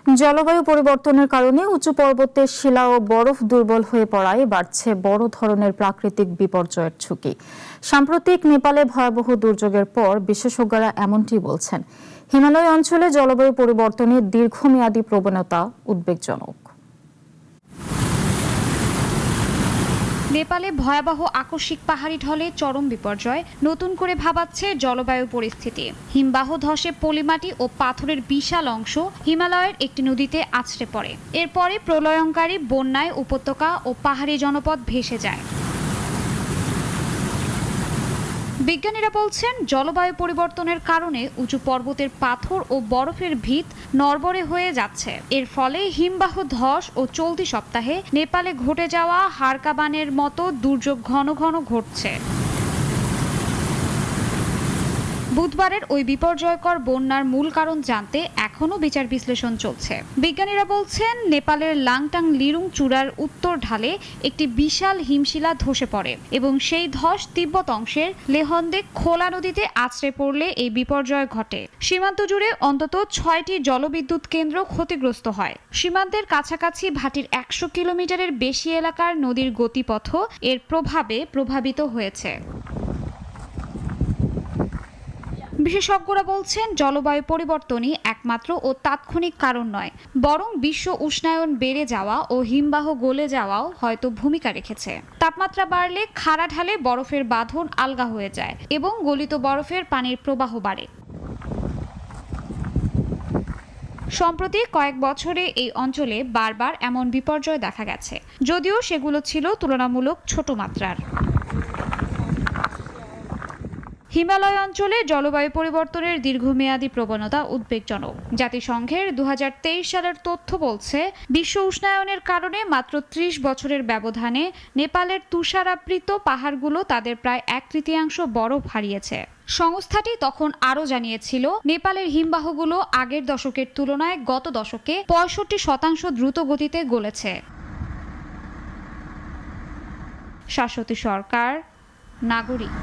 জলবায়ু পরিবর্তনের কারণে উঁচু পর্বতের শিলা ও বরফ দুর্বল হয়ে পড়ায় বাড়ছে বড় ধরনের প্রাকৃতিক বিপর্যয়ের ঝুঁকি। সাম্প্রতিক নেপালে ভয়াবহ দুর্যোগের পর বিশেষজ্ঞরা এমনটি বলছেন। হিমালয় অঞ্চলে জলবায়ু পরিবর্তনের দীর্ঘমেয়াদী প্রবণতা উদ্বেগজনক। নেপালে ভয়াবহ আকস্মিক পাহাড়ি ঢলে চরম বিপর্যয় নতুন করে ভাবাচ্ছে জলবায়ু পরিস্থিতি। হিমবাহ ধসে পলিমাটি ও পাথরের বিশাল অংশ হিমালয়ের একটি নদীতে আছড়ে পড়ে। এরপরে প্রলয়ঙ্কারী বন্যায় উপত্যকা ও পাহাড়ি জনপদ ভেসে যায়। বিজ্ঞানীরা বলছেন, জলবায়ু পরিবর্তনের কারণে উঁচু পর্বতের পাথর ও বরফের ভিত নড়বড়ে হয়ে যাচ্ছে। এর ফলে হিমবাহ ধস ও চলতি সপ্তাহে নেপালে ঘটে যাওয়া হারকাবানের মতো দুর্যোগ ঘন ঘন ঘটছে। বুধবারের ওই বিপর্যয়কর বন্যার মূল কারণ জানতে এখনও বিচার বিশ্লেষণ চলছে। বিজ্ঞানীরা বলছেন, নেপালের লাংটাং লিরুং চূড়ার উত্তর ঢালে একটি বিশাল হিমশিলা ধসে পড়ে এবং সেই ধস তিব্বত অংশের লেহন্দে খোলা নদীতে আছড়ে পড়লে এই বিপর্যয় ঘটে। সীমান্ত জুড়ে অন্তত 6টি জলবিদ্যুৎ কেন্দ্র ক্ষতিগ্রস্ত হয়। সীমান্তের কাছাকাছি ভাটির 100 কিলোমিটারের বেশি এলাকার নদীর গতিপথ এর প্রভাবে প্রভাবিত হয়েছে। বিশেষজ্ঞরা বলছেন, জলবায়ু পরিবর্তনই একমাত্র ও তাৎক্ষণিক কারণ নয়, বরং বিশ্ব উষ্ণায়ন বেড়ে যাওয়া ও হিমবাহ গলে যাওয়াও হয়তো ভূমিকা রেখেছে। তাপমাত্রা বাড়লে খাড়া ঢালে বরফের বাঁধন আলগা হয়ে যায় এবং গলিত বরফের পানির প্রবাহ বাড়ে। সম্প্রতি কয়েক বছরে এই অঞ্চলে বারবার এমন বিপর্যয় দেখা গেছে, যদিও সেগুলো ছিল তুলনামূলক ছোট মাত্রার। হিমালয় অঞ্চলে জলবায়ু পরিবর্তনের দীর্ঘমেয়াদী প্রবণতা উদ্বেগজনক। জাতিসংঘের 2023 সালের তথ্য বলছে, বিশ্ব উষ্ণায়নের কারণে মাত্র 30 বছরের ব্যবধানে নেপালের তুষারাবৃত পাহাড়গুলো তাদের প্রায় 1/3 বরফ হারিয়েছে। সংস্থাটি তখন আরও জানিয়েছিল, নেপালের হিমবাহগুলো আগের দশকের তুলনায় গত দশকে 65% দ্রুত গতিতে গলেছে। শাশ্বতী সরকার, নাগরিক।